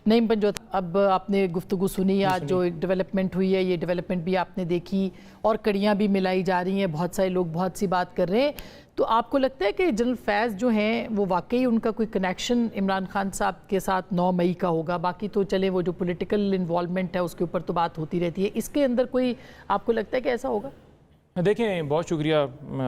نعیم پنجوت، اب آپ نے گفتگو سنی، آج جو ڈیولپمنٹ ہوئی ہے یہ ڈیولپمنٹ بھی آپ نے دیکھی اور کڑیاں بھی ملائی جا رہی ہیں، بہت سارے لوگ بہت سی بات کر رہے ہیں، تو آپ کو لگتا ہے کہ جنرل فیض جو ہیں وہ واقعی ان کا کوئی کنیکشن عمران خان صاحب کے ساتھ 9 مئی کا ہوگا؟ باقی تو چلے وہ جو پولیٹیکل انوالومنٹ ہے اس کے اوپر تو بات ہوتی رہتی ہے، اس کے اندر کوئی آپ کو لگتا ہے کہ ایسا ہوگا؟ دیکھیں، بہت شکریہ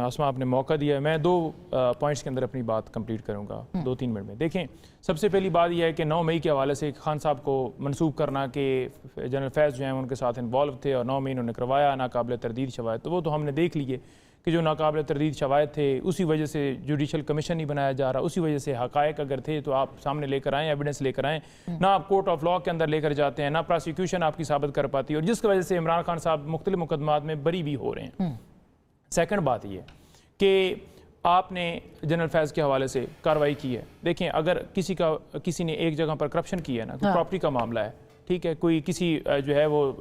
اسما، آپ نے موقع دیا ہے. میں 2 پوائنٹس کے اندر اپنی بات کمپلیٹ کروں گا 2-3 منٹ میں. دیکھیں، سب سے پہلی بات یہ ہے کہ 9 مئی کے حوالے سے خان صاحب کو منسوب کرنا کہ جنرل فیض جو ہیں ان کے ساتھ انوالو تھے اور 9 مئی انہوں نے کروایا ناقابل تردید شواہد، تو وہ تو ہم نے دیکھ لیے کہ جو ناقابل تردید شواہد تھے اسی وجہ سے جوڈیشل کمیشن نہیں بنایا جا رہا، اسی وجہ سے حقائق اگر تھے تو آپ سامنے لے کر آئیں، ایویڈنس لے کر آئیں، نہ آپ کورٹ آف لاء کے اندر لے کر جاتے ہیں، نہ پراسیکیوشن آپ کی ثابت کر پاتی ہے، اور جس کی وجہ سے عمران خان صاحب مختلف مقدمات میں بری بھی ہو رہے ہیں. سیکنڈ بات یہ کہ آپ نے جنرل فیض کے حوالے سے کارروائی کی ہے. دیکھیں، اگر کسی نے ایک جگہ پر کرپشن کی ہے نا، کوئی پراپرٹی کا معاملہ ہے، ٹھیک ہے، کوئی کسی جو ہے وہ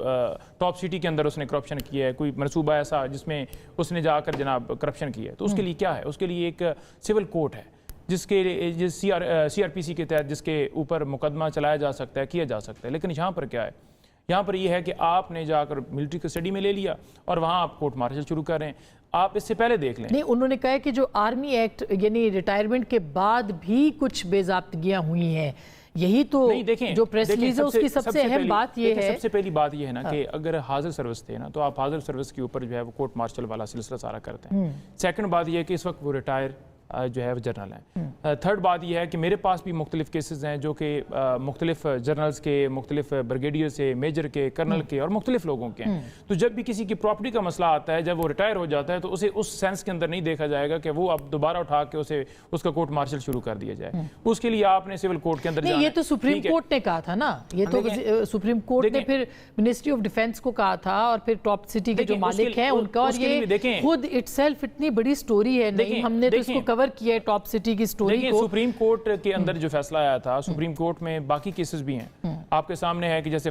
ٹاپ سٹی کے اندر اس نے کرپشن کیا ہے، کوئی منصوبہ ایسا جس میں اس نے جا کر جناب کرپشن کی ہے، تو اس کے لیے کیا ہے؟ اس کے لیے ایک سول کورٹ ہے جس کے سی آر پی سی کے تحت جس کے اوپر مقدمہ چلایا جا سکتا ہے، کیا جا سکتا ہے. لیکن یہاں پر کیا ہے؟ یہاں پر یہ ہے کہ آپ نے جا کر ملٹری کسٹڈی میں لے لیا اور وہاں آپ کورٹ مارشل شروع کر رہے ہیں. آپ اس سے پہلے دیکھ لیں. نہیں، انہوں نے کہا ہے کہ جو آرمی ایکٹ یعنی ریٹائرمنٹ کے بعد بھی کچھ بے ضابطگیاں ہوئی ہیں، یہی تو جو پریس ریلیز ہے اس کی سب سے اہم بات یہ ہے. سب سے پہلی بات یہ ہے نا کہ اگر حاضر سروس تھے نا تو آپ حاضر سروس کے اوپر جو ہے وہ کورٹ مارشل والا سلسلہ سارا کرتے ہیں. سیکنڈ بات یہ ہے کہ اس وقت وہ ریٹائر جو ہے وہ جنرل ہیں. تھرڈ بات یہ ہے کہ میرے پاس بھی مختلف کیسز ہیں جو کہ مختلف جنرلز کے، مختلف بریگیڈیئر سے، میجر کے، کرنل کے اور مختلف لوگوں کے ہیں. تو جب بھی کسی کی پراپرٹی کا مسئلہ آتا ہے، جب وہ ریٹائر ہو جاتا ہے تو اسے اس سینس کے اندر نہیں دیکھا جائے گا کہ وہ اب دوبارہ اٹھا کے اس کا کورٹ مارشل شروع کر دیا جائے. اس کے لیے آپ نے سول کورٹ کے اندر جانا ہے. یہ تو سپریم کورٹ نے کہا تھا نا، یہ تو سپریم کورٹ نے پھر منسٹری آف ڈیفینس کو کہا تھا اور پھر ٹاپ سٹی کے جو مالک ہیں ان کا، اور یہ خود اٹ سیلف اتنی بڑی سٹوری ہے. نہیں، ہم نے تو اس کو کور کیا ہے ٹاپ سٹی کی سٹوری کو. سپریم کورٹ کے اندر جو فیصلہ آیا تھا، سپریم کورٹ میں باقی کیسز بھی ہیں. آپ کے سامنے ہے کہ جیسے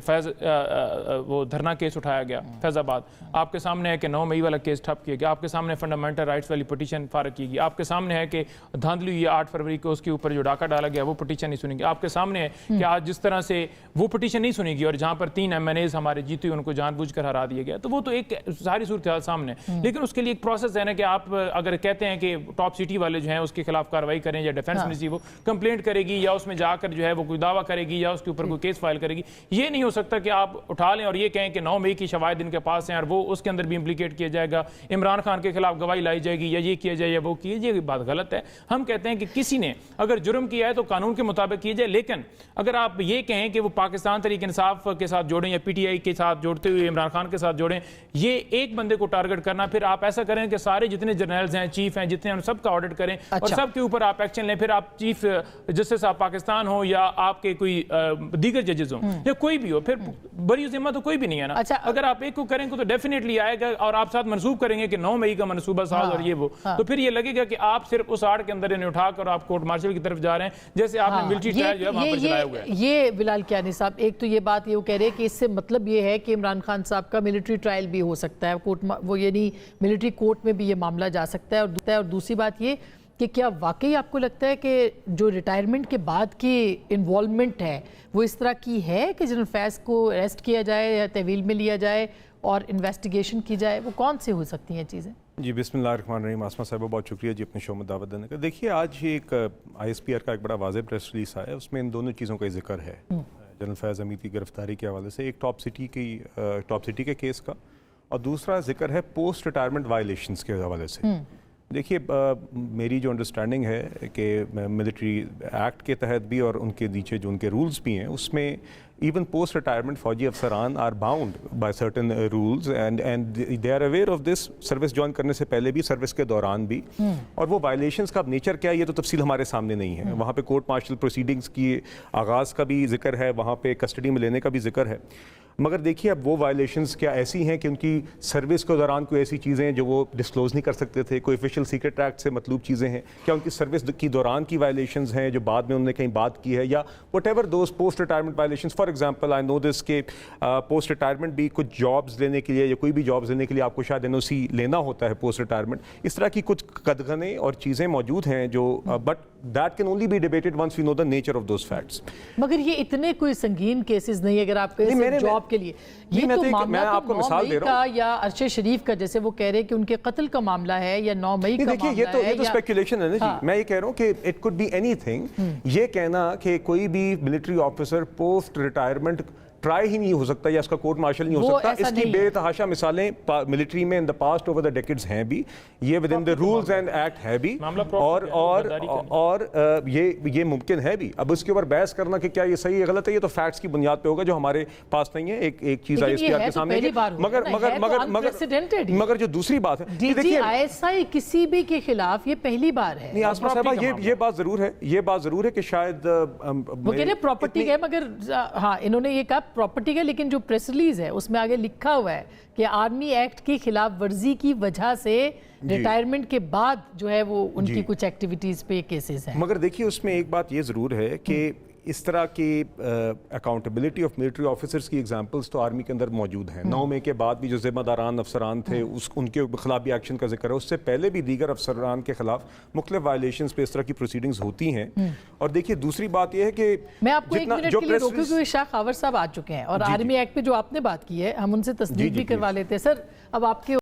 وہ دھرنا کیس اٹھایا گیا فیض آباد، آپ کے سامنے ہے کہ 9 مئی والا کیس ٹھپ کیا گیا، آپ کے سامنے فنڈامنٹل رائٹس والی پٹیشن فارغ کی گئی، آپ کے سامنے ہے کہ دھاندلی ہوئی 8 فروری کو اس کے اوپر جو ڈاکہ ڈالا گیا وہ پٹیشن نہیں سنی گئی، آپ کے سامنے ہے کہ آج جس طرح سے وہ پٹیشن نہیں سنی گئی اور جہاں پر 3 MNAs ہمارے جیتے ان کو جان بوجھ کر ہرا دیا گیا. تو وہ تو ایک ساری صورتحال سامنے ہے. لیکن اس کے لیے ایک پروسیس ہے نا کہ آپ اگر کہتے ہیں کہ ٹاپ سٹی والے جو ہیں اس کے خلاف کارروائی کریں یا ڈیفینس منسٹری وہ کمپلینٹ کرے گی یا اس میں جا کر جو ہے وہ کوئی دعویٰ کرے گی یا اس کے اوپر کوئی کیس فائل کرے گی، یہ نہیں ہو سکتا کہ آپ اٹھا لیں اور یہ کہیں کہ 9 مئی کی شواہد ان کے پاس ہیں اور وہ اس کے اندر بھی امپلیکیٹ کیا جائے گا، عمران خان کے خلاف گواہی لائی جائے گی یا یہ کیا جائے یا وہ کیا جائے. یہ بات غلط ہے. ہم کہتے ہیں کہ کسی نے اگر جرم کیا ہے تو قانون کے مطابق کیا جائے. لیکن اگر آپ یہ کہیں کہ وہ پاکستان تحریک انصاف کے ساتھ جوڑیں یا PTI کے ساتھ جوڑتے ہوئے عمران خان کے ساتھ جوڑیں، یہ ایک بندے کو ٹارگٹ کرنا، پھر آپ ایسا کریں کہ سارے جتنے جرنلز ہیں، چیف ہیں، جتنے ہیں سب کا آڈٹ کریں اور سب کے اوپر آپ ایکشن لیں. پھر آپ چیف جسٹس آف پاکستان ہو یا آپ کے کوئی دیگر ججز ہوں یا کوئی بھی ہو، پھر بری ذمہ تو کوئی بھی نہیں ہے نا. اگر آپ ایک کو کریں گے تو ڈیفینیٹلی آئے گا اور آپ ساتھ منسوب کریں گے کہ 9 مئی کا منصوبہ ساز اور یہ وہ، تو پھر یہ لگے گا کہ آپ صرف اس آڑ کے اندر انہیں اٹھا کر آپ کورٹ مارشل کی طرف جا رہے ہیں جیسے آپ نے ملٹری ٹرائل جو ہے وہاں پر چلایا ہوا ہے. یہ بلال کیانی صاحب، ایک تو یہ بات یہ وہ کہہ رہے ہیں کہ اس سے مطلب یہ ہے کہ عمران خان صاحب کا ملٹری ٹرائل بھی ہو سکتا ہے کورٹ، وہ یعنی ملٹری کورٹ میں بھی یہ معاملہ جا سکتا ہے. اور دوسری بات یہ کہ کیا واقعی آپ کو لگتا ہے کہ جو ریٹائرمنٹ کے بعد کی انوالومنٹ ہے وہ اس طرح کی ہے کہ جنرل فیض کو اریسٹ کیا جائے یا تحویل میں لیا جائے اور انویسٹیگیشن کی جائے؟ وہ کون سے ہو سکتی ہیں چیزیں؟ جی بسم اللہ الرحمن الرحیم. آسما صاحبہ بہت شکریہ جی اپنے شو میں دعوت دینے کا. دیکھیے، آج ایک ISPR کا ایک بڑا واضح پریس ریلیز آیا ہے، اس میں ان دونوں چیزوں کا ذکر ہے جنرل فیض حمید کی گرفتاری کے حوالے سے. ایک ٹاپ سٹی کے کیس کا اور دوسرا ذکر ہے پوسٹ ریٹائرمنٹ وائلیشنز کے حوالے سے. دیکھیے، میری جو انڈرسٹینڈنگ ہے کہ ملٹری ایکٹ کے تحت بھی اور ان کے نیچے جو ان کے رولز بھی ہیں اس میں ایون پوسٹ ریٹائرمنٹ فوجی افسران are bound by certain rules and they are aware of this, service join کرنے سے پہلے بھی، سروس کے دوران بھی. اور وہ وائلیشنز کا نیچر کیا ہے یہ تو تفصیل ہمارے سامنے نہیں ہے. وہاں پہ کورٹ مارشل پروسیڈنگز کی آغاز کا بھی ذکر ہے، وہاں پہ کسٹڈی میں لینے کا بھی ذکر ہے. مگر دیکھیے اب وہ وائلیشنز کیا ایسی ہیں کہ ان کی سروس کے دوران کوئی ایسی چیزیں ہیں جو وہ ڈسکلوز نہیں کر سکتے تھے, کوئی آفیشیل سیکرٹ ایکٹ سے مطلوب چیزیں ہیں, کیا ان کی سروس کی دوران کی وائلیشنز ہیں جو بعد میں انہوں نے کہیں بات کی ہے, یا whatever those post retirement violations. For example I know this کہ پوسٹ ریٹائرمنٹ بھی کچھ جابز لینے کے لیے یا کوئی بھی جابز لینے کے لیے آپ کو شاید NOC لینا ہوتا ہے پوسٹ ریٹائرمنٹ. اس طرح کی کچھ قدغنیں اور چیزیں موجود ہیں جو but that can only be debated once we know the nature of those facts. مگر یہ اتنے کوئی سنگین کیسز نہیں اگر آپ کے جاب کے لیے, یہ تو معاملہ تو 9 مئی کا یا عرش شریف کا, جیسے وہ کہہ رہے کہ ان کے قتل کا معاملہ ہے یا 9 مئی کا معاملہ ہے. دیکھیے یہ تو اسپیکولیشن ہے نا جی. میں یہ کہہ رہا ہوں کہ it could be anything. یہ کہنا کہ کوئی بھی military officer post retirement try ہی نہیں ہو سکتا یا اس کا کورٹ مارشل نہیں ہو سکتا, اس کی بے تحاشا مثالیں ملٹری میں in the past over the decades ہیں بھی, یہ within the rules and act ہے بھی, اور یہ ممکن ہے بھی. اب اس کے اوپر بحث کرنا کہ کیا یہ صحیح ہے غلط ہے, یہ تو فیکٹس کی بنیاد پہ ہوگا جو ہمارے پاس نہیں ہے. ایک چیز ISPR کے سامنے مگر جو دوسری بات ہے, دیکھیے ISI کسی بھی کے خلاف یہ پہلی بار ہے. آسما صاحبہ یہ بات ضرور ہے کہ شاید وہ کہہ رہے پراپرٹی ہے, مگر ہاں انہوں نے یہ کہا پراپرٹی ہے, لیکن جو پریس ریلیز ہے اس میں آگے لکھا ہوا ہے کہ آرمی ایکٹ کی خلاف ورزی کی وجہ سے ریٹائرمنٹ کے بعد جو ہے وہ ان کی کچھ ایکٹیویٹیز پہ کیسز ہیں. مگر دیکھیے اس میں ایک بات یہ ضرور ہے کہ اس طرح کی اکاؤنٹیبلٹی آف ملٹری آفیسرز کی ایگزامپلز تو آرمی کے اندر موجود ہیں. 9 مئی کے بعد بھی جو ذمہ داران افسران تھے ان کے خلاف بھی ایکشن کا ذکر ہے. اس سے پہلے بھی دیگر افسران کے خلاف مختلف وائلیشنز پہ اس طرح کی پروسیڈنگز ہوتی ہیں. اور دیکھیے دوسری بات یہ ہے کہ میں آپ کو 1 منٹ کے لیے روکوں کیونکہ شاہ خاور صاحب آ چکے ہیں اور آرمی ایکٹ پہ جو آپ نے بات کی ہے ہم ان سے تصدیق بھی کروا لیتے ہیں. سر اب آپ کے